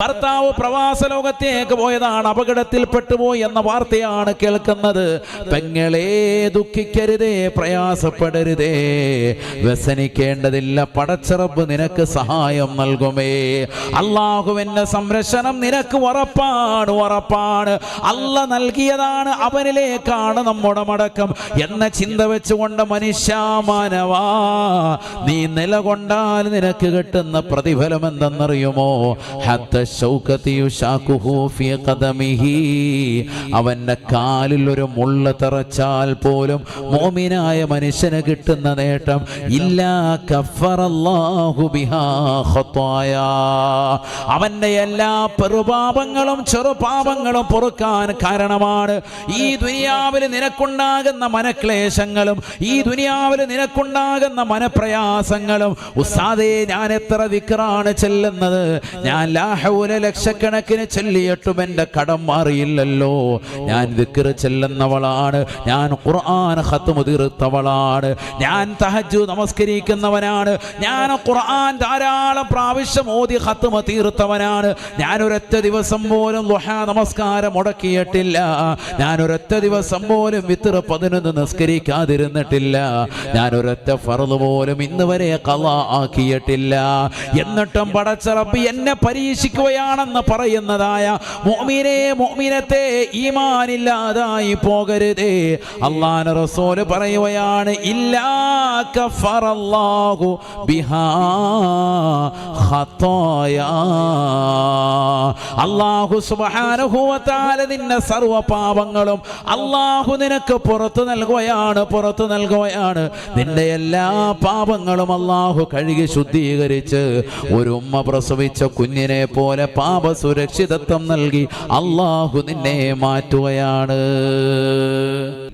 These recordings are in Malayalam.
ഭർത്താവ് പ്രവാസ ലോകത്തേക്ക് പോയതാണ്, അപകടത്തിൽപ്പെട്ടുപോയി എന്ന വാർത്തയാണ് കേൾക്കുന്നത്. പെങ്ങളെ ദുഃഖിക്കരുതേ, പ്രയാസപ്പെടരുതേ, വ്യസനിക്കേണ്ടതില്ല. പടച്ചറബ് നിനക്ക് സഹായം നൽകുമേ. അള്ളാഹുവിന്റെ സംരക്ഷണം നിനക്ക് ഉറപ്പാണ്, ഉറപ്പാണ്. അല്ല നൽകിയതാണ്, അവനിലേക്കാണ് നമ്മുടെ മടക്കം എന്ന ചിന്ത വെച്ചുകൊണ്ട് മനുഷ്യാമാനവാ, നീ നിലകൊണ്ടാൽ നിനക്ക് കിട്ടുന്ന പ്രതിഫലം എന്തെന്നറിയുമോ? അവന്റെ കാലിൽ ഒരു മുള്ള തറച്ചാൽ പോലും മോമിനായ മനുഷ്യന് കിട്ടുന്ന നേട്ടം ഇല്ലാ കഫറല്ലാഹു ബിഹാ ഖത്തായ. അവന്റെ എല്ലാ പെറുപാപങ്ങളും ചെറുപാപങ്ങളും പൊറുക്കാൻ കാരണമാണ് ഈ ദുനിയാവിൽ നിനക്കുണ്ടാകുന്ന മനക്ലേശങ്ങളും ഈ ദുനിയാവിൽ നിനക്കുണ്ടാകുന്ന മനപ്രയാസങ്ങളും. ഉസ്താദേ, ഞാൻ എത്ര ദിക്റാണ് ചെല്ലുന്നത്, ഞാൻ ലക്ഷക്കണക്കിന് ചൊല്ലിയിട്ടും എന്റെ കടം മാറിയില്ലല്ലോ. ഞാൻ ദിക്ർ ചെല്ലുന്നവളാണ്, ഞാൻ ഖുർആൻ ഖത്മ് തീർത്തവളാണ്, ഞാൻ തഹജ്ജുദ് നമസ്കരിക്കുന്നവനാണ്, ഞാൻ ഖുർആൻ ധാരാളം പ്രാവശ്യം ഓതി ഖത്മ് തീർത്തവനാണ്. ഞാൻ ഒരൊറ്റ ദിവസം പോലും ദുഹാ നമസ്കാരം മുടക്കിയിട്ടില്ല. ഞാൻ ഒരൊറ്റ ദിവസം പോലും വിത്ർ 11 നിസ്കരിക്കാതിരുന്നിട്ടില്ല. ഞാൻ ഒരൊറ്റ ഫർള് പോലും ഇന്ന് വരെ ഖളാ ആക്കിയിട്ടില്ല. എന്നിട്ടും പടച്ച റബ്ബ് എന്നെ പരീക്ഷിക്കുകയാണെന്ന് പറയുന്നതായ മുഅ്മിനേ, മുഅ്മിനത്തെ, ഈമാനില്ലാതായി പോകരുതേ. അല്ലാഹുവിന്റെ റസൂൽ പറയുകയാണ്, ഇല്ലാ കഫറല്ലാഹു ബിഹാ ഖത്തായ. അല്ലാഹു സുബ്ഹാനഹു വ തആല നിന്റെ സർവ്വ പാപങ്ങളും അല്ലാഹു നിനക്ക് പുറത്തു നൽകുകയാണ്, പുറത്തു നൽകുകയാണ്. നിന്റെ എല്ലാ പാപങ്ങളും അല്ലാഹു കഴുകി ശുദ്ധീകരിച്ച് ഒരു ഉമ്മ പ്രസവിച്ച കുഞ്ഞിനെ പോലെ പാപ സുരക്ഷിതത്വം നൽകി അല്ലാഹു നിന്നെ മാറ്റുകയാണ്.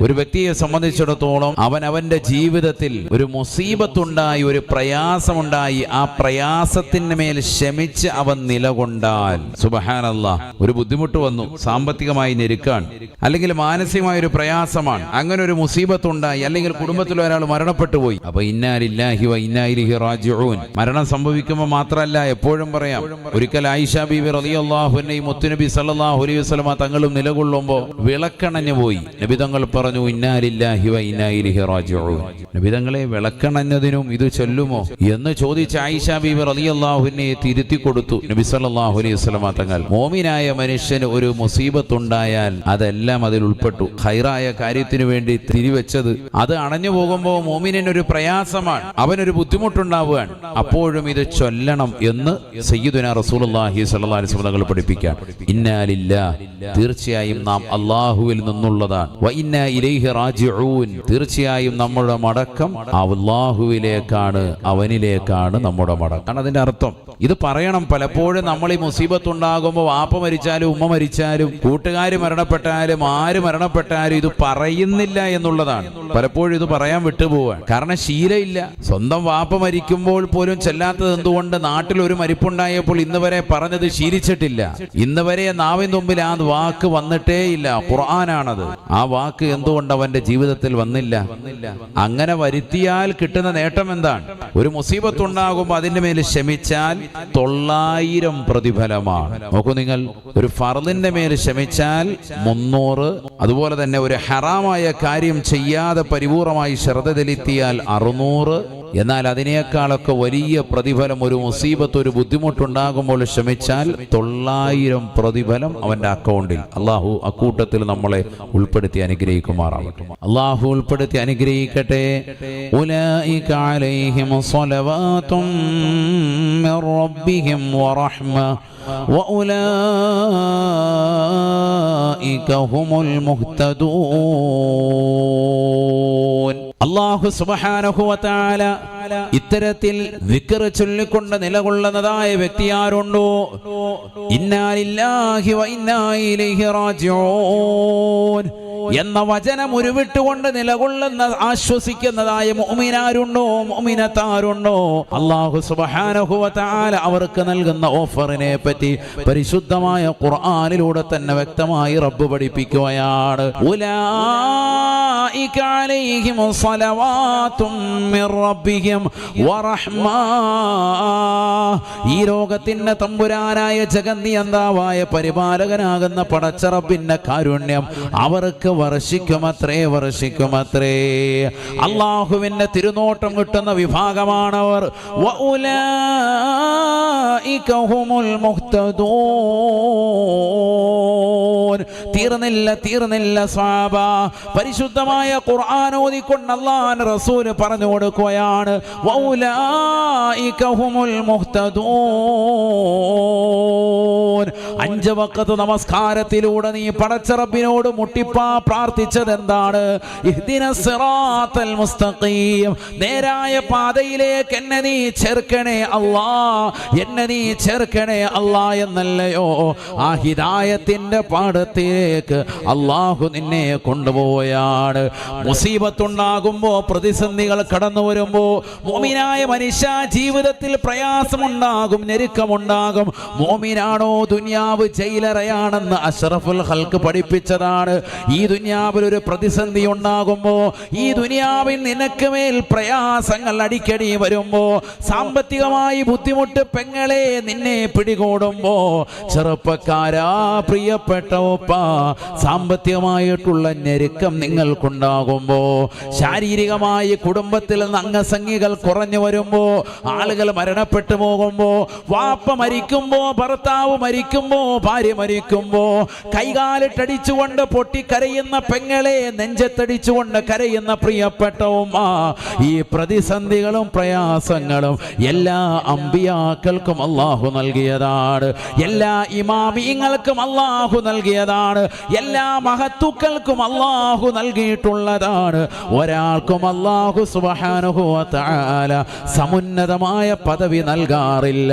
ഒരു വ്യക്തിയെ സംബന്ധിച്ചിടത്തോളം അവന്റെ ജീവിതത്തിൽ ഒരു മുസീബത്തുണ്ടായി, ഒരു പ്രയാസമുണ്ടായി, ആ പ്രയാസത്തിന് മേൽ ക്ഷമിച്ച് അവൻ നിലകൊണ്ടാൽ, സുബ്ഹാനല്ലാഹ്, ഒരു ബുദ്ധിമുട്ട് വന്നു, സാമ്പത്തികമായി ഞെരുക്കാണ്, അല്ലെങ്കിൽ മാനസികമായ ഒരു പ്രയാസമാണ്, അങ്ങനെ ഒരു മുസീബത്തുണ്ടായി, അല്ലെങ്കിൽ കുടുംബത്തിൽ ഒരാൾ മരണപ്പെട്ടു പോയി. അപ്പൊ ഇന്നാ ലില്ലാഹി വ ഇന്നാ ഇലൈഹി റാജിഊൻ. മരണം സംഭവിക്കുമ്പോൾ മാത്രമല്ല, എപ്പോഴും പറയാം. ഒരിക്കൽ ആയിഷ ബീവി റളിയല്ലാഹു അൻഹ മുത്തുനബി സല്ലല്ലാഹു അലൈഹി വസല്ലമ തങ്ങളും നിലകൊള്ളുമ്പോൾ വിളക്കണഞ്ഞു പോയി. നബി തങ്ങൾ പറഞ്ഞു, ഇന്നാ ലില്ലാഹി വ ഇന്നാ ഇലൈഹി റാജിഊൻ. നബി തങ്ങളെ വിളക്കണഞ്ഞതിനും ഇത് ചൊല്ലുമോ എന്ന് ചോദിച്ച ആയിഷ ബീവി റളിയല്ലാഹു അൻഹയെ തിരുത്തി കൊടുത്തു നബി സല്ലല്ലാഹു അലൈഹി വസല്ലമ തങ്ങൾ. മോമിനായ മനുഷ്യന് ഒരു മുസീബത്തുണ്ടായാൽ അതെല്ലാം അതിൽ ഉൾപ്പെട്ടു. ഖൈറായ കാര്യത്തിന് വേണ്ടി തിരിവെച്ചത് അത് അണഞ്ഞു പോകുമ്പോൾ മോമിനൊരു ഒരു പ്രയാസമാണ്, അവനൊരു ബുദ്ധിമുട്ടുണ്ടാവുകയാണ്. അപ്പോഴും ഇത് ചൊല്ലണം എന്ന് സയ്യിദുനാ റസൂലുള്ളാഹി സ്വല്ലല്ലാഹു അലൈഹി വസല്ലം തങ്ങൾ പഠിപ്പിക്കാൻ. ഇന്നാ ലില്ലാഹ്, തീർച്ചയായും നാം അല്ലാഹുവിൽ നിന്നുള്ളതാണ്. വ ഇന്നാ ഇലൈഹി റാജിഊൻ, തീർച്ചയായും നമ്മുടെ മടക്കം അല്ലാഹുവിലേക്കാണ്, അവനിലേക്കാണ് നമ്മുടെ മടക്കം. അതിന്റെ അർത്ഥം ഇത് പറയണം. പലപ്പോഴും നമ്മൾ ഈ മുസീബത്ത് ഉണ്ടാകുമ്പോൾ വാപ്പ മരിച്ചാലും ഉമ്മ മരിച്ചാലും കൂട്ടുകാർ മരണപ്പെട്ടാലും ആര് മരണപ്പെട്ടാലും ഇത് പറയുന്നില്ല എന്നുള്ളതാണ്. പലപ്പോഴും ഇത് പറയാൻ വിട്ടുപോവാൻ. കാരണം ശീലമില്ല. സ്വന്തം വാപ്പ മരിക്കുമ്പോൾ പോലും ചെല്ലാത്തത് എന്തുകൊണ്ട്? നാട്ടിൽ ഒരു മരിപ്പുണ്ടായപ്പോൾ ഇന്ന് വരെ പറഞ്ഞത് ശീലിച്ചിട്ടില്ല. ഇന്ന് വരെ നാവിൻ തുമ്പിൽ ആ വാക്ക് വന്നിട്ടേ ഇല്ല. ഖുർആനാണത്. ആ വാക്ക് എന്തുകൊണ്ട് അവന്റെ ജീവിതത്തിൽ വന്നില്ല? അങ്ങനെ വരുത്തിയാൽ കിട്ടുന്ന നേട്ടം എന്താണ്? ഒരു മുസീബത്ത് ഉണ്ടാകുമ്പോൾ അതിന്റെ മേൽ ക്ഷമിച്ചാൽ 900 പ്രതിഫലമാണ്. നോക്കൂ നിങ്ങൾ, ഒരു ഫർദിന്റെ മേൽ ക്ഷമിച്ചാൽ 300, അതുപോലെ തന്നെ ഒരു ഹറാമായ കാര്യം ചെയ്യാതെ പരിപൂർണമായി ശ്രദ്ധ ചെലുത്തിയാൽ 600. എന്നാൽ അതിനേക്കാളൊക്കെ വലിയ പ്രതിഫലം ഒരു മുസീബത്ത്, ഒരു ബുദ്ധിമുട്ടുണ്ടാകുമ്പോൾ ക്ഷമിച്ചാൽ 900 പ്രതിഫലം അവന്റെ അക്കൗണ്ടിൽ. അള്ളാഹു അക്കൂട്ടത്തിൽ നമ്മളെ ഉൾപ്പെടുത്തി അനുഗ്രഹിക്കുമാറാവട്ടെ. അള്ളാഹു ഉൾപ്പെടുത്തി അനുഗ്രഹിക്കട്ടെ. ഉലൈക അലൈഹിം സ്വലവാതും മിർ റബ്ബിഹിം വറഹ്മ വഉലൈക ഹുമുൽ മുഹ്തദൂൻ. അല്ലാഹു സുബ്ഹാനഹു വ തആല ഇത്തരത്തിൽ ദിക്ർ ചൊല്ലിക്കൊണ്ട് നിലകൊള്ളുന്നതായ വ്യക്തി ആരുണ്ടോ? ഇന്നാ ലില്ലാഹി വ ഇന്നാ ഇലൈഹി റാജിഊൻ. എന്ന വചനം ഉരുവിട്ടുകൊണ്ട് നിലകൊള്ളുന്ന ആശ്വസിക്കുന്നതായ മുഅ്മിനാരുണ്ടോ, മുഅ്മിനത്താരുണ്ടോ? അല്ലാഹു സുബ്ഹാനഹു വ തആല അവർക്ക് നൽകുന്ന ഓഫറിനെ പറ്റി പരിശുദ്ധമായ ഖുർആനിലൂടെ തന്നെ വ്യക്തമായി റബ്ബ് പഠിപ്പിക്കുകയാണ്. ഉലൈക അലൈഹിം സ്വലവാതും മിർ റബ്ബിഹിം വറഹ്മ. ഈ ലോകത്തിന്റെ തമ്പുരാനായ ജഗന്നിയന്താവായ പരിപാലകനാകുന്ന പടച്ച റബ്ബിന്റെ കാരുണ്യം അവർക്ക് വർഷിക്കുമത്രേ, വർഷിക്കുമത്രേ. അല്ലാഹുവിന്റെ തിരുനോട്ടം കിട്ടുന്ന വിഭാഗമാണവർ. വഉലൈക ഹുമുൽ മുഹ്തദൂൻ. തീർന്നില്ല സ്വഹാബ. പരിശുദ്ധമായ ഖുർആൻ ഓതിക്കൊണ്ട് അല്ലാഹുവിന്റെ റസൂൽ പറഞ്ഞു കൊടുക്കുകയാണ്, വഉലൈക ഹുമുൽ മുഹ്തദൂൻ. 5 വഖത്ത് നമസ്കാരത്തിലൂടെ നീ പടച്ച റബ്ബിനോട് മുട്ടിപ്പാ പ്രാർത്ഥിച്ചത് എന്താണ്? ഇഹ്ദിനസ് സിറാത്തൽ മുസ്തഖീം. നേരായ പാതയിലേക്ക് എന്നെ നീ ചേർക്കണേ അല്ലാ, എന്നെ നീ ചേർക്കണേ അല്ലാ എന്നല്ലയോ? ആ ഹിദായത്തിന്റെ പാടത്തിലേക്ക് അല്ലാഹു നിന്നെ കൊണ്ടുപോവുകയാണ്. മുസീബത്തുണ്ടാകുമ്പോ, പ്രതിസന്ധികൾ കടന്നു വരുമ്പോ മുഅ്മിനായ മനുഷ്യ ജീവിതത്തിൽ പ്രയാസമുണ്ടാകും, ഞെരുക്കമുണ്ടാകും. മുഅ്മിനാണോ ദുനിയാവ് ജയിലറയാണെന്ന് അഷ്റഫുൽ ഖൽഖ് പഠിപ്പിച്ചതാണ്. ഈ ദുനിയാവിൽ ഒരു പ്രതിസന്ധി ഉണ്ടാകുമ്പോ, ഈ ദുനിയാവിൽ നിനക്ക് മേൽ പ്രയാസങ്ങൾ അടിക്കടി വരുമ്പോ, സാമ്പത്തികമായി ബുദ്ധിമുട്ട് പെങ്ങളെ നിന്നെ പിടികൂടുമ്പോ, ചെറുപ്പക്കാരാ, പ്രിയപ്പെട്ട ഒപ്പ, സാമ്പത്തികമായിട്ടുള്ള ഞെരുക്കം നിങ്ങൾക്കുണ്ടാകുമ്പോ, ശാരീരികമായി കുടുംബത്തിൽ നിന്ന് അംഗസംഖ്യകൾ കുറഞ്ഞു വരുമ്പോ, ആളുകൾ മരണപ്പെട്ടു പോകുമ്പോ, വാപ്പ മരിക്കുമ്പോ, ഭർത്താവ് മരിക്കുമ്പോ, ഭാര്യ മരിക്കുമ്പോ, കൈകാലിട്ടടിച്ചുകൊണ്ട് പൊട്ടിക്കരയുന്ന പെങ്ങളെ, നെഞ്ചത്തടിച്ചുകൊണ്ട് കരയുന്ന പ്രിയപ്പെട്ട ഉമ്മ, ഈ പ്രതിസന്ധികളും പ്രയാസങ്ങളും എല്ലാ അമ്പിയാക്കൾക്കും അല്ലാഹു നൽകിയതാണ്. എല്ലാ ഇമാമിയങ്ങൾക്കും അല്ലാഹു നൽകിയതാണ്. എല്ലാ മഹത്തുക്കൾക്കും അല്ലാഹു നൽകിയിട്ടുള്ളതാണ്. ഒരാൾക്കും അല്ലാഹു സുബ്ഹാനഹു വ തആല സമുന്നതമായ പദവി നൽകാറില്ല.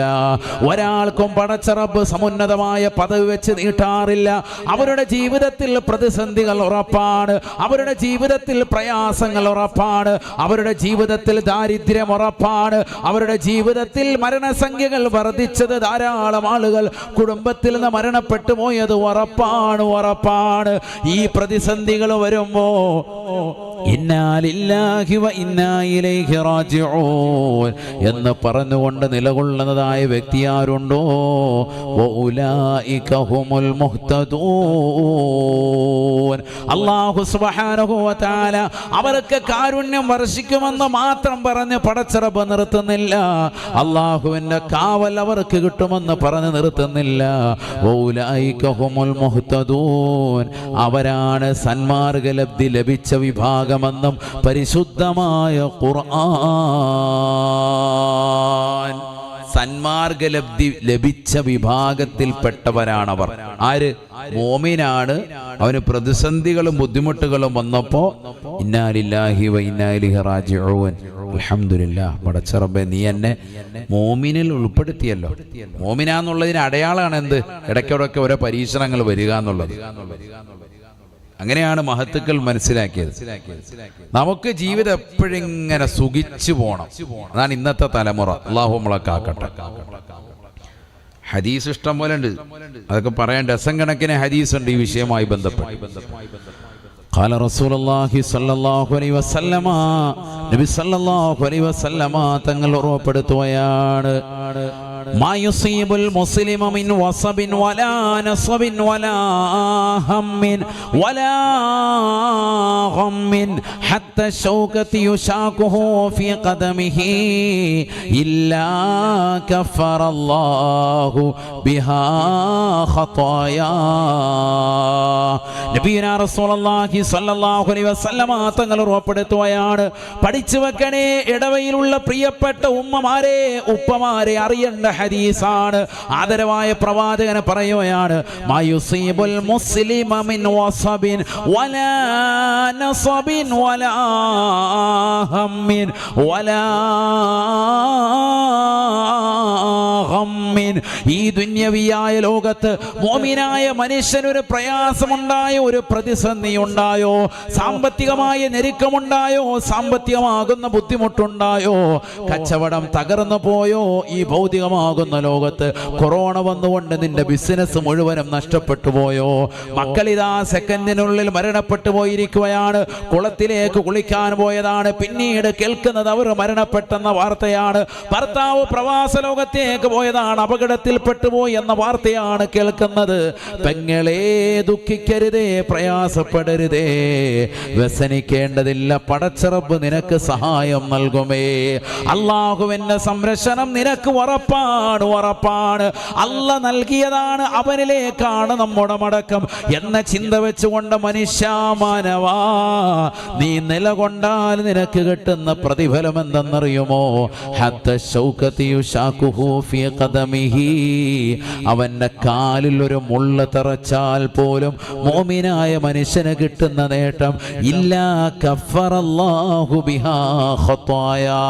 ഒരാൾക്കും പടച്ച റബ്ബ് സമുന്നതമായ പദവി വെച്ച് നീട്ടാറില്ല. അവരുടെ ജീവിതത്തിൽ പ്രതിസന്ധികൾ ഉറപ്പാണ്, അവരുടെ ജീവിതത്തിൽ പ്രയാസങ്ങൾ ഉറപ്പാണ്, അവരുടെ ജീവിതത്തിൽ ദാരിദ്ര്യം ഉറപ്പാണ്, അവരുടെ ജീവിതത്തിൽ മരണസംഖ്യകൾ വർദ്ധിച്ചത്, ധാരാളം ആളുകൾ കുടുംബത്തിൽ നിന്ന് മരണപ്പെട്ടു പോയത് ഉറപ്പാണ്, ഉറപ്പാണ്. ഈ പ്രതിസന്ധികൾ വരുമ്പോ ഇന്നാ ലില്ലാഹി വ ഇന്നാ ഇലൈഹി റാജിഊൻ എന്ന് പറഞ്ഞുകൊണ്ട് നിലകൊള്ളുന്നതായ വ്യക്തി ആരുണ്ടോ? വഉലൈക ഹുമുൽ മുഹ്തദൂൻ. അല്ലാഹു സുബ്ഹാനഹു വ തആല അവർക്ക് കാരുണ്യം വർഷിക്കുമെന്ന് മാത്രം പറഞ്ഞ് പടച്ച റബ്ബ് നിർത്തുന്നില്ല. അല്ലാഹുവിന്റെ കാവൽ അവർക്ക് കിട്ടുമെന്ന് പറഞ്ഞ് നിർത്തുന്നില്ല. വഉലൈക ഹുമുൽ മുഹ്തദൂൻ. അവരാണ് സന്മാർഗലബ്ധി ലഭിച്ച വിഭാഗമെന്നും പരിശുദ്ധമായ ഖുർആൻ. സന്മാർഗലബ്ധി ലഭിച്ച വിഭാഗത്തിൽപ്പെട്ടവരാണവർ. ആര്? മോമിനാണ്. അവന് പ്രതിസന്ധികളും ബുദ്ധിമുട്ടുകളും വന്നപ്പോ ഇന്നാ ലില്ലാഹി വ ഇന്നാ ഇലൈഹി റാജിഊൻ. അൽഹംദുലില്ലാഹ്, പടച്ച റബ്ബേ നീ എന്നെ മോമിനിൽ ഉൾപ്പെടുത്തിയല്ലോ. മോമിനാന്നുള്ളതിന് അടയാളമാണ് എന്ത്? ഇടയ്ക്കിടയ്ക്ക് ഓരോ പരീക്ഷണങ്ങൾ വരിക എന്നുള്ളത്. അങ്ങനെയാണ് മഹത്തുക്കൾ മനസ്സിലാക്കിയത്. നമുക്ക് ജീവിതം എപ്പോഴും ഇങ്ങനെ സുഖിച്ചു പോകണം. അതാണ് ഇന്നത്തെ തലമുറ. അല്ലാഹു നമ്മളെ കാക്കട്ടെ. ഹദീസ് ഇഷ്ടം പോലെ ഉണ്ട്, അതൊക്കെ പറയാൻ ഡസൻ കണക്കിന് ഹദീസ് ഉണ്ട് ഈ വിഷയവുമായി ബന്ധപ്പെട്ട്. ഖാല റസൂലുള്ളാഹി സ്വല്ലല്ലാഹു അലൈഹി വസല്ലമ, നബി സല്ലല്ലാഹു അലൈഹി വസല്ലമ തങ്ങൾ ഉറപ്പെടുത്തുകയാണ്, മാ യുസീബുൽ മുസ്ലിമ മിൻ വസബിൻ വലാ നസബിൻ വലാ ഹമ്മിൻ വലാ ഗമ്മിൻ ഹത്താ ശൗകതി യുശാഖുഹു ഫീ ഖദമിഹി ഇല്ലാ കഫറല്ലാഹു ബിഹാ ഖതായാ. നബിയുനാ റസൂലുള്ളാഹി സ്വല്ലല്ലാഹു അലൈഹി വസല്ലമ തങ്ങൾ ഉറപ്പെടുത്തുകയാണ്, പഠിച്ചു വെക്കണേ ഇടവയിലുള്ള പ്രിയപ്പെട്ട ഉമ്മമാരെ, ഉപ്പമാരെ, അറിയേണ്ട ഹദീസാണ്. ആദരവായ പ്രവാചകൻ പറയുകയാണ്, മയുസീബുൽ മുസ്ലിമ മിൻ വസബിൻ വലാ നസബിൻ വലാ ഹമ്മിൻ വലാ ഗമ്മിൻ. ഈ ദുന്യവിയായ ലോകത്ത് മുഅ്മിനായ മനുഷ്യനൊരു പ്രയാസമുണ്ടായോ, ഒരു പ്രതിസന്ധി ഉണ്ടായോ, സാമ്പത്തികമായ ഞെരുക്കമുണ്ടായോ, സാമ്പത്തികമാകുന്ന ബുദ്ധിമുട്ടുണ്ടായോ, കച്ചവടം തകർന്നു പോയോ, ഈ ഭൗതികമാകുന്ന ലോകത്ത് കൊറോണ വന്നുകൊണ്ട് നിന്റെ ബിസിനസ് മുഴുവനും നഷ്ടപ്പെട്ടു പോയോ, മക്കളിതാ സെക്കൻഡിനുള്ളിൽ മരണപ്പെട്ടു പോയിരിക്കുകയാണ്, കുളത്തിലേക്ക് കുളിക്കാൻ പോയതാണ്, പിന്നീട് കേൾക്കുന്നത് അവർ മരണപ്പെട്ടെന്ന വാർത്തയാണ്, ഭർത്താവ് പ്രവാസ ലോകത്തേക്ക് പോയതാണ്, അപകടത്തിൽപ്പെട്ടുപോയി എന്ന വാർത്തയാണ് കേൾക്കുന്നത്. പെങ്ങളെ, ദുഃഖിക്കരുതേ, പ്രയാസപ്പെടരുതേ, വ്യസനിക്കേണ്ടതില്ല. പടച്ചറബ് നിനക്ക് സഹായം നൽകുമേ. അള്ളാഹുവിന്റെ സംരക്ഷണം നിനക്ക് ഉറപ്പാണ്, ഉറപ്പാണ്. അല്ല നൽകിയതാണ്, അവനിലേക്കാണ് നമ്മുടെ മടക്കം എന്ന ചിന്ത വെച്ചുകൊണ്ട് മനുഷ്യാമാനവാ, നീ നിലകൊണ്ടാൽ നിനക്ക് കിട്ടുന്ന പ്രതിഫലം എന്തെന്നറിയുമോ? അവന്റെ കാലിൽ ഒരു മുള്ള തറച്ചാൽ പോലും മോമിനായ മനുഷ്യന് കിട്ടുന്ന നേട്ടം ഇല്ലാ കഫറല്ലാഹു ബിഹാ ഖത്തായാ.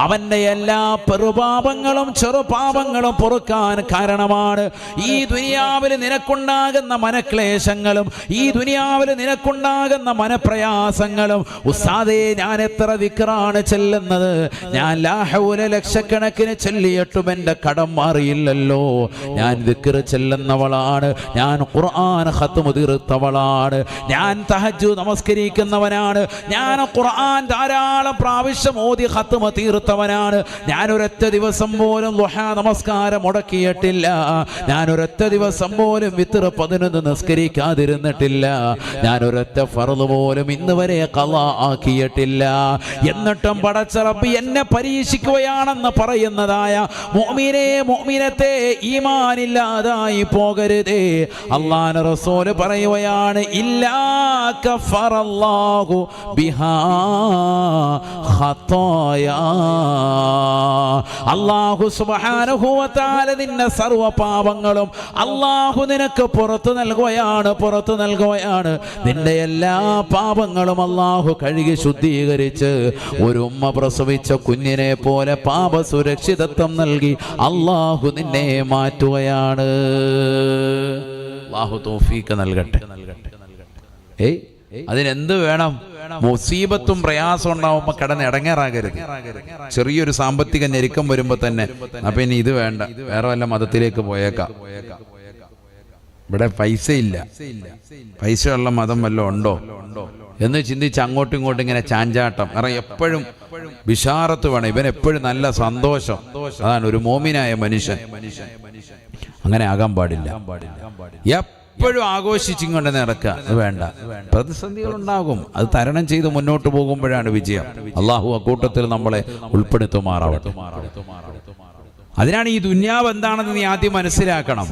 അവന്റെ എല്ലാ പെറുപാപങ്ങളും ചെറുപാപങ്ങളും പൊറുക്കാൻ കാരണമാണ് ഈ ദുനിയാവിൽ നിനക്കുണ്ടാകുന്ന മനക്ലേശങ്ങളും, ഈ ദുനിയാവിൽ നിനക്കുണ്ടാകുന്ന മനപ്രയാസങ്ങളും. ഉസ്താദേ, ഞാൻ എത്ര ദിക്റാണ് ചെല്ലുന്നത്, ഞാൻ ലാ ഹൗല ലക്ഷക്കണക്കിന് ചൊല്ലിയിട്ടും എന്റെ കടം മാറിയില്ലല്ലോ. ഞാൻ ദിക്ർ ചെല്ലുന്നവളാണ്, ഞാൻ ഖുർആൻ ഖത്മ് തീർത്തവളാണ്, ഞാൻ തഹജ്ജുദ് നമസ്കരിക്കുന്നവനാണ്, ഞാൻ ഖുർആൻ ധാരാളം പ്രാവശ്യം ഓതി ഖത്മ് തീർത്തവനാണ്, ഞാൻ ഒരൊറ്റ ദിവസം പോലും ദുഹാ നമസ്കാരം മുടക്കിയിട്ടില്ല, ഞാൻ ഒരൊറ്റ ദിവസം പോലും വിത്ർ 11 നിസ്കരിക്കാതിരുന്നിട്ടില്ല, ഞാൻ ഒരൊറ്റ ഫർള് പോലും ഇന്ന് വരെ ഖളാ ആക്കിയിട്ടില്ല. എന്നിട്ടും പടച്ച റബ്ബ് എന്നെ പരീക്ഷിക്കുകയാണെന്ന് പറയുന്നതായ മുഅ്മിനേ, മുഅ്മിനത്തെ, ഈമാനില്ലാതായി പോകരുതേ. അല്ലാഹുവിന്റെ റസൂൽ പറയുകയാണ്, ഇല്ലാ കഫറല്ലാഹു ബിഹാ ഖത്തായാ. അല്ലാഹു സുബ്ഹാനഹു വ തആല നിന്റെ സർവ്വ പാപങ്ങളും അല്ലാഹു നിനക്ക് പുറത്തു നൽകുകയാണ്, പുറത്തു നൽകുകയാണ്. നിന്റെ എല്ലാ പാപങ്ങളും അല്ലാഹു കഴുകി ശുദ്ധീകരിച്ച് ഒരു ഉമ്മ പ്രസവിച്ച കുഞ്ഞിനെ പോലെ പാപ സുരക്ഷിതത്വം നൽകി അല്ലാഹു നിന്നെ മാറ്റുകയാണ്. അല്ലാഹു തൗഫീഖ് നൽകട്ടെ. അതിനെന്ത് വേണം? മുസീബത്തും പ്രയാസം ഉണ്ടാവുമ്പോൾ കിടന്ന് ഇടങ്ങേറാകരുത്. ചെറിയൊരു സാമ്പത്തിക ഞെരുക്കം വരുമ്പോ തന്നെ അപ്പൊ ഇനി ഇത് വേണ്ട, വേറെ വല്ല മതത്തിലേക്ക് പോയേക്കാം, ഇവിടെ പൈസ ഇല്ല, പൈസയുള്ള മതം വല്ലതും ഉണ്ടോ എന്ന് ചിന്തിച്ച് അങ്ങോട്ടും ഇങ്ങോട്ടും ഇങ്ങനെ ചാഞ്ചാട്ടം. കാരണം എപ്പോഴും ബിശാറത്ത് വേണം, ഇവൻ എപ്പോഴും നല്ല സന്തോഷം. അതാണ് ഒരു മോമിനായ മനുഷ്യൻ. അങ്ങനെ ആകാൻ പാടില്ല. എപ്പോഴും ആഘോഷിച്ചിങ്ങോട്ട് നടക്കുക, അത് വേണ്ട. പ്രതിസന്ധികൾ ഉണ്ടാകും, അത് തരണം ചെയ്ത് മുന്നോട്ട് പോകുമ്പോഴാണ് വിജയം. അള്ളാഹു അക്കൂട്ടത്തിൽ നമ്മളെ ഉൾപ്പെടുത്തുമാറാവട്ടെ. അതിനാണ് ഈ ദുന്യാവ് എന്താണെന്ന് നീ ആദ്യം മനസ്സിലാക്കണം.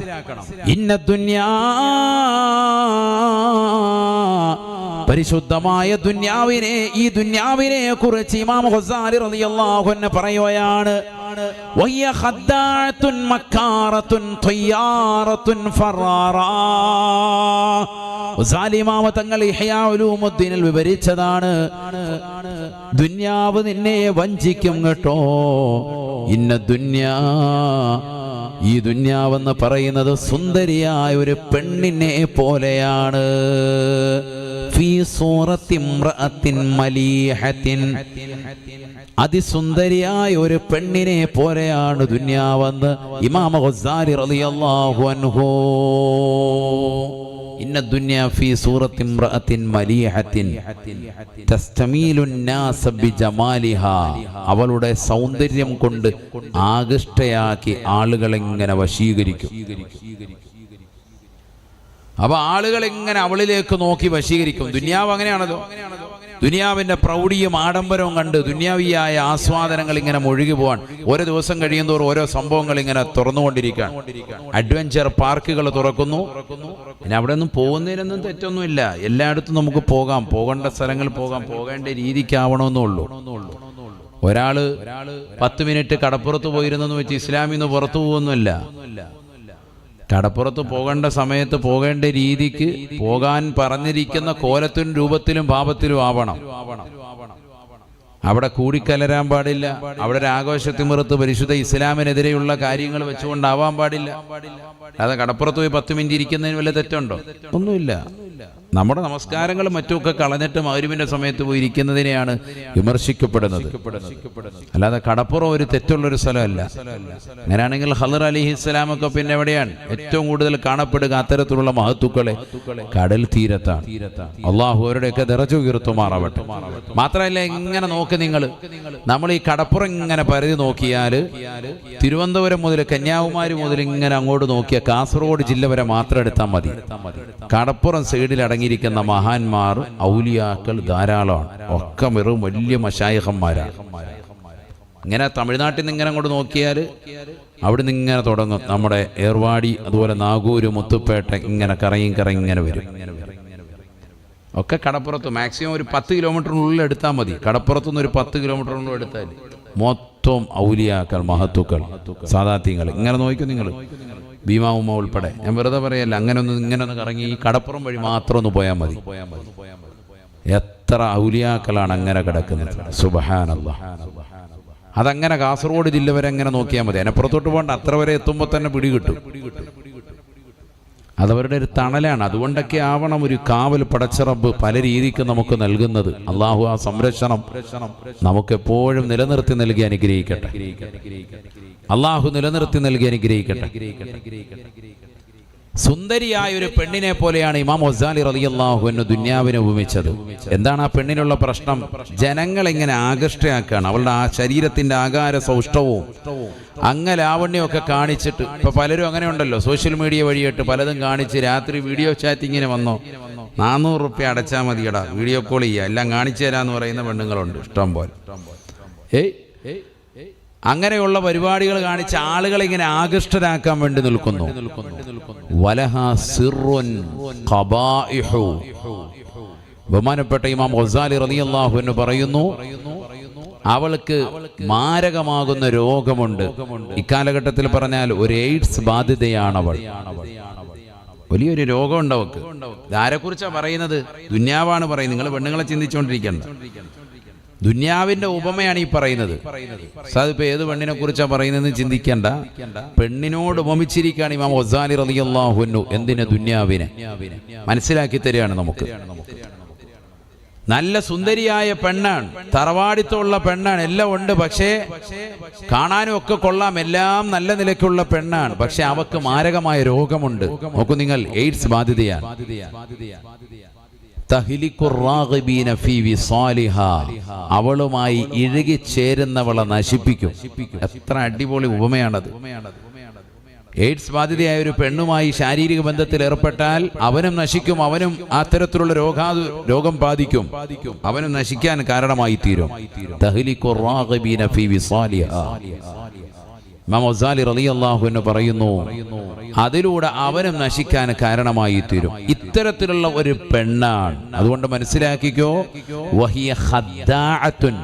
ഇന്ന ദുന്യാ, പരിശുദ്ധമായ ദുന്യാവിനെ, ഈ ദുന്യാവിനെ കുറിച്ച് ഇമാം ഗസാലി റളിയല്ലാഹു അൻഹു പറയുകയാണ്, വഹിയ ഖദ്ദാഅത്തുൻ മക്കാറത്തുൻ തയ്യാറത്തുൻ ഫറാറാ. ഗസാലി ഇമാം തങ്ങൾ ഇഹ്യാ ഉലൂമുദ്ദീനിൽ വിവരിച്ചതാണ്, ദുന്യാവ് നിന്നെ വഞ്ചിക്കും കേട്ടോ. ഇന്ന ദുന്യാ, ഈ ദുന്യാവെന്ന് പറയുന്നത് സുന്ദരിയായ ഒരു പെണ്ണിനെ പോലെയാണ്. ഫീ സൂറത്തി ഇംറഅത്തിൻ മലീഹത്തിൻ, അതിസുന്ദരിയായ ഒരു പെണ്ണിനെ പോലെയാണ് ദുന്യാവെന്ന് ഇമാം ഗസാലി റളിയല്ലാഹു അൻഹു. ഇന്ന ദുന്യാ ഫീ സൂറത്തി ഇംറഅത്തിൻ മലീഹത്തിൻ തസ്തമീലുൻ നാസ ബിജമാലിഹാ, അവളുടെ സൗന്ദര്യം കൊണ്ട് ആകൃഷ്ടയാക്കി ആളുകളെ ഇങ്ങനെ വശീകരിക്കും. അപ്പൊ ആളുകൾ ഇങ്ങനെ അവളിലേക്ക് നോക്കി വശീകരിക്കും. ദുനിയാവ് അങ്ങനെയാണല്ലോ. ദുനിയാവിന്റെ പ്രൗഢിയും ആഡംബരവും കണ്ട് ദുനിയാവിയായ ആസ്വാദനങ്ങൾ ഇങ്ങനെ മുഴുകി പോവാൻ ഓരോ ദിവസം കഴിയുന്തോറും ഓരോ സംഭവങ്ങൾ ഇങ്ങനെ തുറന്നുകൊണ്ടിരിക്കുകയാണ്. അഡ്വഞ്ചർ പാർക്കുകൾ തുറക്കുന്നു. പിന്നെ അവിടെ ഒന്നും പോകുന്നതിനൊന്നും തെറ്റൊന്നുമില്ല, എല്ലായിടത്തും നമുക്ക് പോകാം, പോകേണ്ട സ്ഥലങ്ങൾ പോകാം, പോകേണ്ട രീതിക്കാവണമെന്നുള്ളൂ. ഒരാള് 10 മിനിറ്റ് കടപ്പുറത്ത് പോയിരുന്നെന്ന് വെച്ച് ഇസ്ലാമിൽ നിന്ന് പുറത്തു പോകുന്നില്ല. കടപ്പുറത്ത് പോകേണ്ട സമയത്ത് പോകേണ്ട രീതിക്ക് പോകാൻ പറഞ്ഞിരിക്കുന്ന കോലത്തിലും രൂപത്തിലും ഭാവത്തിലും ആവണം. അവിടെ കൂടിക്കലരാൻ പാടില്ല. അവിടെ ഒരു ആഘോഷത്തിമിറത്ത് പരിശുദ്ധ ഇസ്ലാമിനെതിരെയുള്ള കാര്യങ്ങൾ വെച്ചുകൊണ്ടാവാൻ പാടില്ല. അതെ, കടപ്പുറത്ത് പോയി 10 മിനിറ്റ് ഇരിക്കുന്നതിന് വല്ല തെറ്റുണ്ടോ? ഒന്നുമില്ല. നമ്മുടെ നമസ്കാരങ്ങളും മറ്റുമൊക്കെ കളഞ്ഞിട്ട് മഗ്‌രിബിന്റെ സമയത്ത് പോയി ഇരിക്കുന്നതിനെയാണ് വിമർശിക്കപ്പെടുന്നത്. അല്ലാതെ കടപ്പുറം ഒരു തെറ്റുള്ളൊരു സ്ഥലമല്ല. അങ്ങനെയാണെങ്കിൽ ഖളർ അലൈഹിസ്സലാമൊക്കെ പിന്നെ എവിടെയാണ് ഏറ്റവും കൂടുതൽ കാണപ്പെടുക? അത്തരത്തിലുള്ള മഹത്തുക്കളെ കടൽ തീരത്താണ്. അള്ളാഹു അവരുടെയൊക്കെ ദറജ ഉയർത്തുമാറാവട്ടെ. മാത്രമല്ല, ഇങ്ങനെ നോക്കി നമ്മൾ ഈ കടപ്പുറം ഇങ്ങനെ പരിധി നോക്കിയാൽ തിരുവനന്തപുരം മുതൽ കന്യാകുമാരി മുതൽ ഇങ്ങനെ അങ്ങോട്ട് നോക്കിയാൽ കാസർഗോഡ് ജില്ല വരെ മാത്രം എടുത്താൽ മതി. കടപ്പുറം സൈഡിൽ അടങ്ങിയിരിക്കുന്ന മഹാന്മാർ, ഔലിയാക്കൾ ധാരാളമാണ്. ഒക്കെ വെറും വലിയ മശായിഖന്മാരാണ്. ഇങ്ങനെ തമിഴ്നാട്ടിൽ നിന്ന് ഇങ്ങനെ അങ്ങോട്ട് നോക്കിയാൽ അവിടെ നിന്ന് ഇങ്ങനെ തുടങ്ങും. നമ്മുടെ ഏർവാടി, അതുപോലെ നാഗൂര്, മുത്തുപ്പേട്ട, ഇങ്ങനെ കറങ്ങി ഇങ്ങനെ വരും. ഒക്കെ കടപ്പുറത്ത് മാക്സിമം ഒരു 10 കിലോമീറ്ററിനുള്ളിൽ എടുത്താൽ മതി. കടപ്പുറത്തുനിന്ന് ഒരു 10 കിലോമീറ്ററിനുള്ളിൽ എടുത്താൽ മൊത്തം ഔലിയാക്കൾ, മഹത്തുക്കൾ, സാദാത്യങ്ങൾ. ഇങ്ങനെ നോക്കും നിങ്ങൾ, ഭീമാ ഉമ്മ ഉൾപ്പെടെ. ഞാൻ വെറുതെ പറയല്ല, ഇങ്ങനെ ഒന്ന് കറങ്ങി ഈ കടപ്പുറം വഴി മാത്രം ഒന്ന് പോയാൽ മതി. എത്ര ഔലിയാക്കളാണ് അങ്ങനെ കിടക്കുന്നത്. സുബ്ഹാനല്ലാഹ്. അതങ്ങനെ കാസർഗോഡ് ജില്ല വരെ അങ്ങനെ നോക്കിയാൽ മതി. അതിനപ്പുറത്തോട്ട് പോകണ്ട. അത്ര വരെ എത്തുമ്പോൾ തന്നെ പിടികിട്ടും. അതവരുടെ ഒരു തണലാണ്. അതുകൊണ്ടൊക്കെ ആവണം ഒരു കാവൽ പടച്ച റബ്ബ് പല രീതിക്ക് നമുക്ക് നൽകുന്നത്. അള്ളാഹു ആ സംരക്ഷണം നമുക്കെപ്പോഴും നിലനിർത്തി നൽകി അനുഗ്രഹിക്കട്ടെ. അള്ളാഹു നിലനിർത്തി നൽകി അനുഗ്രഹിക്കട്ടെ. സുന്ദരിയായ ഒരു പെണ്ണിനെ പോലെയാണ് ഇമാം ഗസാലി റളിയല്ലാഹു അൻഹു ദുനിയാവിനെ ഉപമിച്ചത്. എന്താണ് ആ പെണ്ണിനുള്ള പ്രശ്നം? ജനങ്ങളെ ഇങ്ങനെ ആകർഷ്ടയാക്കുകയാണ്. അവളുടെ ആ ശരീരത്തിന്റെ ആകാര സൗഷ്ഠവും അംഗലാവണ്യമൊക്കെ കാണിച്ചിട്ട്, ഇപ്പൊ പലരും അങ്ങനെ ഉണ്ടല്ലോ, സോഷ്യൽ മീഡിയ വഴിയായിട്ട് പലതും കാണിച്ച് രാത്രി വീഡിയോ ചാറ്റിങ്ങിന് വന്നോ 400 റുപ്യ അടച്ചാൽ മതിയടാ, വീഡിയോ കോൾ ചെയ്യുക, എല്ലാം കാണിച്ചു തരാന്ന് പറയുന്ന പെണ്ണുങ്ങളുണ്ട് ഇഷ്ടം പോലെ. അങ്ങനെയുള്ള പരിപാടികൾ കാണിച്ച് ആളുകളെ ഇങ്ങനെ ആകർഷ്ടരാക്കാൻ വേണ്ടി നിൽക്കുന്നു. വലഹാ സിർറുൻ ഖബാഇഹു. ബഹുമാനപ്പെട്ട ഇമാം ഗസാലി റളിയല്ലാഹു അൻഹു പറയുന്നു, അവൾക്ക് മാരകമാകുന്ന രോഗമുണ്ട്. ഇക്കാലഘട്ടത്തിൽ പറഞ്ഞാൽ ഒരു എയ്ഡ്സ് ബാധിതയാണ് അവൾ. വലിയൊരു രോഗമുണ്ട് അവൾക്ക്. ആരെക്കുറിച്ചാണ് പറയുന്നത്? ദുന്യാവാണ് പറയുന്നത്. നിങ്ങൾ പെണ്ണുങ്ങളെ ചിന്തിച്ചുകൊണ്ടിരിക്കണ്ട. ദുന്യാവിന്റെ ഉപമയാണ് ഈ പറയുന്നത്. അതിപ്പോ ഏത് പെണ്ണിനെ കുറിച്ചാണ് പറയുന്നതെന്ന് ചിന്തിക്കേണ്ട. പെണ്ണിനോട് ഉപമിച്ചിരിക്കുകയാണ് ഇമാം ഗസാലി റളിയല്ലാഹു അൻഹു. എന്തിന്? ദുന്യാവിനെ മനസ്സിലാക്കി തരികയാണ് നമുക്ക്. നല്ല സുന്ദരിയായ പെണ്ണാണ്, തറവാടിത്തമുള്ള പെണ്ണാണ്, എല്ലാം ഉണ്ട്. പക്ഷേ കാണാനും ഒക്കെ കൊള്ളാം, എല്ലാം നല്ല നിലയ്ക്കുള്ള പെണ്ണാണ്. പക്ഷെ അവക്ക് മാരകമായ രോഗമുണ്ട്. നോക്കൂ നിങ്ങൾ, എയ്ഡ്സ് ബാധിതയാണ്. അവളുമായി ഇഴുകിച്ചേരുന്നവളെ നശിപ്പിക്കും. എത്ര അടിപൊളി ഉപമയാണത്. എയ്ഡ്സ് ബാധിതയായ ഒരു പെണ്ണുമായി ശാരീരിക ബന്ധത്തിൽ ഏർപ്പെട്ടാൽ അവനും നശിക്കും, അവനും അത്തരത്തിലുള്ള രോഗം ബാധിക്കും, അവനും നശിക്കാൻ കാരണമായി തീരും. ഇമാം ഗസാലി റളിയല്ലാഹു അൻഹു പറയുന്നു, അതിലൂടെ അവനും നശിക്കാൻ കാരണമായി തീരും. ഇത്തരത്തിലുള്ള ഒരു പെണ്ണാണ്. അതുകൊണ്ട് മനസ്സിലാക്കിക്കോ, വഹിയ ഖദ്ദാഅത്തുൻ.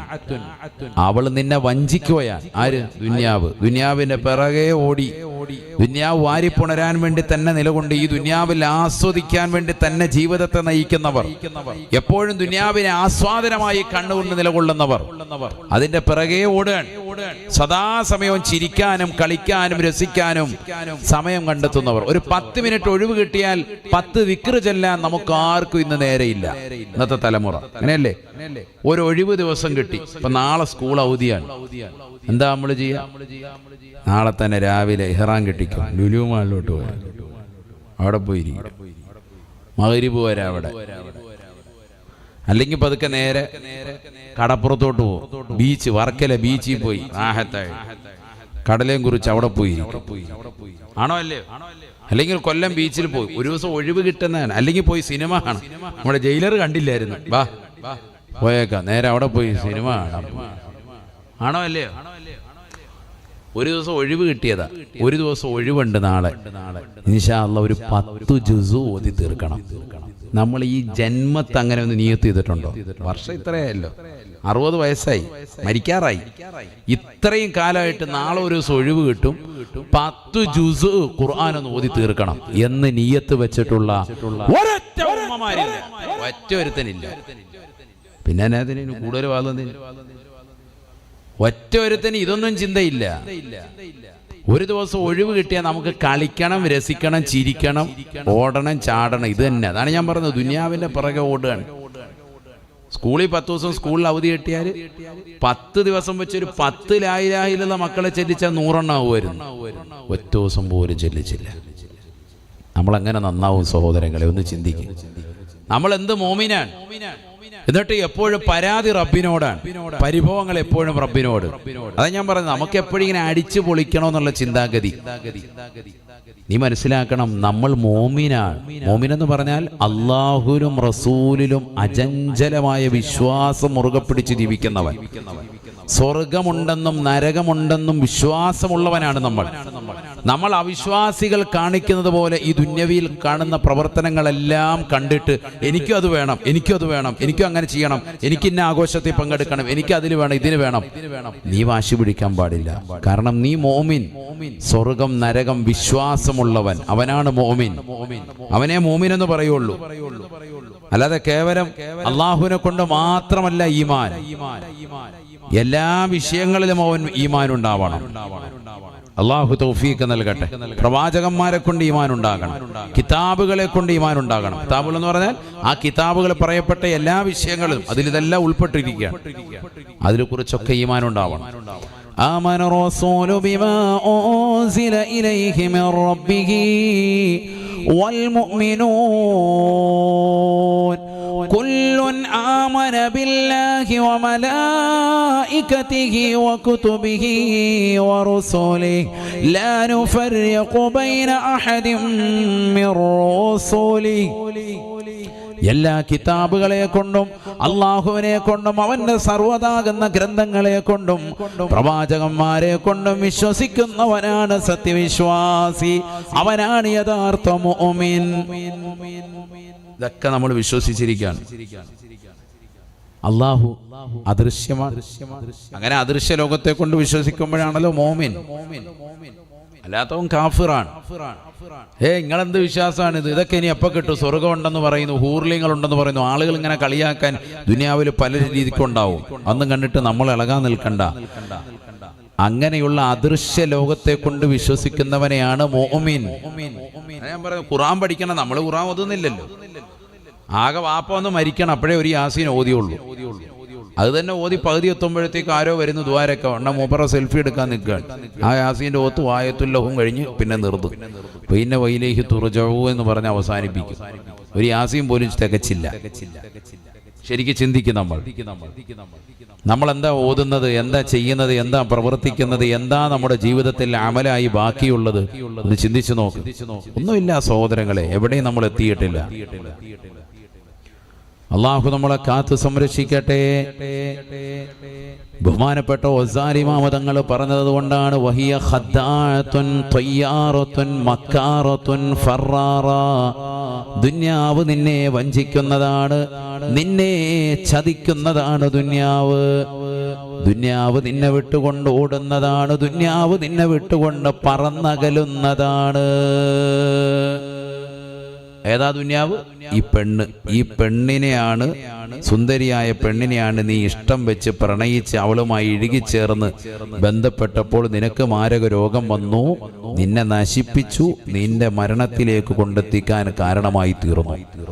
അവൾ നിന്നെ വഞ്ചിക്കുകയാണ്. ആര്? ദുന്യാവ്. ദുന്യാവിന്റെ പിറകെ ഓടി, ദുന്യാവ് വാരിപ്പുണരാൻ വേണ്ടി തന്നെ നിലകൊണ്ട്, ഈ ദുന്യാവിൽ ആസ്വദിക്കാൻ വേണ്ടി തന്നെ ജീവിതത്തെ നയിക്കുന്നവർ, എപ്പോഴും ദുന്യാവിനെ ആസ്വാദനമായി കണ്ണുകൊണ്ട് നിലകൊള്ളുന്നവർ, അതിന്റെ പിറകെ ഓടുകയാണ്. സദാസമയവും ചിരിക്കാനും കളിക്കാനും രസിക്കാനും സമയം കണ്ടെത്തുന്നവർ. ഒരു 10 മിനിറ്റ് ഒഴിവ് കിട്ടിയാൽ 10 ദിക്ർ ചെല്ലാൻ നമുക്ക് ആർക്കും ഇന്ന് നേരെയില്ല. ഇന്നത്തെ തലമുറ അങ്ങനെയല്ലേ? ഒരു ഒഴിവ് ദിവസം കിട്ടി. ഇപ്പൊ നാളെ സ്കൂൾ അവധിയാണ്. എന്താ നമ്മൾ ചെയ്യാ? നാളെ തന്നെ രാവിലെ ഇഹ്റാം കെട്ടിക്കും, ലുലു മാളിലോട്ട് പോയാൽ അവിടെ പോയിരിക്കും, മഗ്‌രിബ് വരെ അവിടെ. അല്ലെങ്കിൽ പതുക്കെ നേരെ കടപ്പുറത്തോട്ട് പോകും. ബീച്ച്, വർക്കല ബീച്ചിൽ പോയി റാഹത്തായി കടലയും കുറിച്ച് അവിടെ പോയി. ആണോ അല്ലേ? അല്ലെങ്കിൽ കൊല്ലം ബീച്ചിൽ പോയി ഒരു ദിവസം ഒഴിവ് കിട്ടുന്നതാണ്. അല്ലെങ്കിൽ പോയി സിനിമ കാണാം. നമ്മുടെ ജയിലർ കണ്ടില്ലായിരുന്നു, വാ പോയേക്കാം, നേരെ അവിടെ പോയി സിനിമ കാണാം. ആണോ അല്ലേ? ഒരു ദിവസം ഒഴിവ് കിട്ടിയതാ. ഒരു ദിവസം ഒഴിവുണ്ട് നാളെ. ഇൻഷാ അല്ലാഹ് ഒരു 10 ജുസു ഓതി തീർക്കണം. നമ്മൾ ഈ ജന്മത്ത് അങ്ങനെ ഒന്ന് നിയത്ത് ചെയ്തിട്ടുണ്ടോ? വർഷം ഇത്രയല്ലോ. 60 വയസ്സായി, മരിക്കാറായി. ഇത്രയും കാലമായിട്ട് നാളെ ഒരു ദിവസം ഒഴിവ് കിട്ടും, 10 ജുസ് ഖുർആൻ ഒന്ന് ഓതി തീർക്കണം എന്ന് നിയ്യത്ത് വെച്ചിട്ടുള്ള ഒരൊറ്റ ഉമ്മമാരില്ല, ഒറ്റ ഒരുത്തനില്ല. പിന്നെ അതിന് കൂടുതൽ വാദത്തിന് ഒറ്റ ഒരുത്തന് ഇതൊന്നും ചിന്തയില്ല. ഒരു ദിവസം ഒഴിവ് കിട്ടിയാൽ നമുക്ക് കളിക്കണം, രസിക്കണം, ചിരിക്കണം, ഓടണം, ചാടണം. ഇത് തന്നെ. അതാണ് ഞാൻ പറഞ്ഞത്, ദുനിയാവിന്റെ പിറകെ ഓടുകയാണ്. സ്കൂളിൽ 10 ദിവസം സ്കൂളിൽ അവധി കിട്ടിയാൽ 10 ദിവസം വെച്ചൊരു 10 ലാ ഇലാഹ ഇല്ലല്ലാഹ് മക്കളെ ചെല്ലിച്ചാൽ 100 ആവുമായിരുന്നു. ഒറ്റ ദിവസം പോലും ചെല്ലിച്ചില്ല. നമ്മളെങ്ങനെ നന്നാവും സഹോദരങ്ങളെ? ഒന്ന് ചിന്തിക്കും. നമ്മൾ എന്ത് മോമിനാണ്? എന്നിട്ട് എപ്പോഴും പരാതി റബ്ബിനോടാണ്, പരിഭവങ്ങൾ എപ്പോഴും റബ്ബിനോട്. അതാ ഞാൻ പറയുന്നത്, നമുക്ക് എപ്പോഴും ഇങ്ങനെ അടിച്ചു പൊളിക്കണമെന്നുള്ള ചിന്താഗതി. നീ മനസ്സിലാക്കണം, നമ്മൾ മോമിനാണ്. മോമിനെന്ന് പറഞ്ഞാൽ അള്ളാഹുവിലും റസൂലിലും അചഞ്ചലമായ വിശ്വാസം മുറുകെ പിടിച്ച് ജീവിക്കുന്നവൻ. സ്വർഗമുണ്ടെന്നും നരകമുണ്ടെന്നും വിശ്വാസമുള്ളവനാണ് നമ്മൾ. നമ്മൾ അവിശ്വാസികൾ കാണിക്കുന്നത് പോലെ ഈ ദുന്യവിയിൽ കാണുന്ന പ്രവർത്തനങ്ങളെല്ലാം കണ്ടിട്ട് എനിക്കും അത് വേണം, എനിക്കും അത് വേണം, എനിക്കും അങ്ങനെ ചെയ്യണം, എനിക്ക് ഇന്ന ആഘോഷത്തിൽ പങ്കെടുക്കണം, എനിക്ക് അതിന് വേണം, ഇതിന് വേണം. നീ വാശി പിടിക്കാൻ പാടില്ല. കാരണം നീ മോമിൻ, സ്വർഗം നരകം വിശ്വാസമുള്ളവൻ, അവനാണ് മോമിൻ. അവനെ മോമിൻ എന്ന് പറയുള്ളൂ. അല്ലാതെ കേവലം അള്ളാഹുവിനെ കൊണ്ട് മാത്രമല്ല ഈമാൻ. എല്ലാ വിഷയങ്ങളിലും അവൻ ഈമാൻ ഉണ്ടാവണം. അള്ളാഹു തൗഫീഖ് നൽകട്ടെ. പ്രവാചകന്മാരെ കൊണ്ട് ഈമാൻ ഉണ്ടാകണം, കിതാബുകളെ കൊണ്ട് ഈമാൻ ഉണ്ടാകണം. കിതാബുകൾ എന്ന് പറഞ്ഞാൽ ആ കിതാബുകൾ പറയപ്പെട്ട എല്ലാ വിഷയങ്ങളും അതിലിതെല്ലാം ഉൾപ്പെട്ടിരിക്കുകയാണ്. അതിനെ കുറിച്ചൊക്കെ ഈമാൻ ഉണ്ടാവണം. ആമന റസൂലു ബിമാ ഉൻസില ഇലൈഹി മിർ റബ്ബിഹി വൽ മുഅ്മിനൂൻ കുല്ലുൻ ആമന ബില്ലാഹി വമലായികതിഹി വകുതുബിഹി വറുസുലിഹി ലാ നുഫർരിഖു ബൈന അഹദിൻ മിർ റസൂലിഹി. എല്ലാ കിതാബുകളെ കൊണ്ടും അള്ളാഹുവിനെ കൊണ്ടും അവന്റെ സർവ്വതാകുന്ന ഗ്രന്ഥങ്ങളെ കൊണ്ടും പ്രവാചകന്മാരെ കൊണ്ടും വിശ്വസിക്കുന്നവനാണ് സത്യവിശ്വാസി, അവനാണ് യഥാർത്ഥ മുഅ്മിൻ. ഇതൊക്കെ നമ്മൾ വിശ്വസിച്ചിരിക്കുകയാണ്. അള്ളാഹു അദൃശ്യമാണ്. അങ്ങനെ അദൃശ്യ ലോകത്തെ കൊണ്ട് വിശ്വസിക്കുമ്പോഴാണല്ലോ മോമിൻ. അല്ലാത്തവൻ കാഫിറാണ്. നിങ്ങളെന്ത് വിശ്വാസമാണിത്? ഇതൊക്കെ ഇനി എപ്പോൾ കിട്ടും? സ്വർഗം ഉണ്ടെന്ന് പറയുന്നു, ഹൂർലിങ്ങൾ ഉണ്ടെന്ന് പറയുന്നു. ആളുകൾ ഇങ്ങനെ കളിയാക്കാൻ ദുനിയാവിൽ പല രീതിക്കുണ്ടാവും. അന്നും കണ്ടിട്ട് നമ്മൾ ഇളകാൻ നിൽക്കണ്ട. അങ്ങനെയുള്ള അദൃശ്യ ലോകത്തെ കൊണ്ട് വിശ്വസിക്കുന്നവനെയാണ് മുഅ്മിൻ. ഞാൻ പറയുന്നത്, ഖുർആൻ പഠിക്കണം. നമ്മൾ ഖുർആൻ ഓതുന്നില്ലല്ലോ. ആകെ വാപ്പ ഒന്ന് മരിക്കണം, അപ്പോഴേ ഒരു യാസീൻ ഓതിയുള്ളൂ. അത് തന്നെ ഓതി പകുതി എത്തുമ്പോഴത്തേക്ക് ആരോ വരുന്നു ദ്വാരക്ക ഉണ്ട മൂപ്പറ സെൽഫി എടുക്കാൻ നിൽക്കുകയാണ്. ആ യാസീൻ്റെ ഓത്ത് വായത്തുല്ലഹും കഴിഞ്ഞ് പിന്നെ നിർത്തും. പിന്നെ വൈലേഹി തുർജഊ എന്ന് പറഞ്ഞ് അവസാനിപ്പിക്കും. ഒരു യാസീൻ പോലും തികച്ചില്ല. ശരിക്കും ചിന്തിക്കും നമ്മൾ എന്താ ഓതുന്നത്, എന്താ ചെയ്യുന്നത്, എന്താ പ്രവർത്തിക്കുന്നത്, എന്താ നമ്മുടെ ജീവിതത്തിൽ അമലായി ബാക്കിയുള്ളത് എന്ന് ചിന്തിച്ചു നോക്ക്. ഒന്നുമില്ല സഹോദരങ്ങളെ, എവിടെയും നമ്മൾ എത്തിയിട്ടില്ല. അള്ളാഹു നമ്മളെ കാത്തു സംരക്ഷിക്കട്ടെ. ബഹുമാനപ്പെട്ട ഗസാലി ഇമാം തങ്ങൾ പറഞ്ഞത് കൊണ്ടാണ് വഹിയ ഖദ്ദാഅത്തുൻ തയ്യാറത്തുൻ മക്കാറത്തുൻ ഫറാറ. ദുന്യാവ് നിന്നെ വഞ്ചിക്കുന്നതാണ്, നിന്നെ ചതിക്കുന്നതാണ് ദുന്യാവ്. ദുന്യാവ് നിന്നെ വിട്ടുകൊണ്ട് ഓടുന്നതാണ്, ദുന്യാവ് നിന്നെ വിട്ടുകൊണ്ട് പറന്നകലുന്നതാണ്. ഏതാ ദുന്യാവ്? ഈ പെണ്ണ്. ഈ പെണ്ണിനെയാണ്, സുന്ദരിയായ പെണ്ണിനെയാണ് നീ ഇഷ്ടം വെച്ച് പ്രണയിച്ച് അവളുമായി ഇഴുകിച്ചേർന്ന് ബന്ധപ്പെട്ടപ്പോൾ നിനക്ക് മാരക രോഗം വന്നു, നിന്നെ നശിപ്പിച്ചു, നിന്റെ മരണത്തിലേക്ക് കൊണ്ടെത്തിക്കാൻ കാരണമായി തീർന്നു.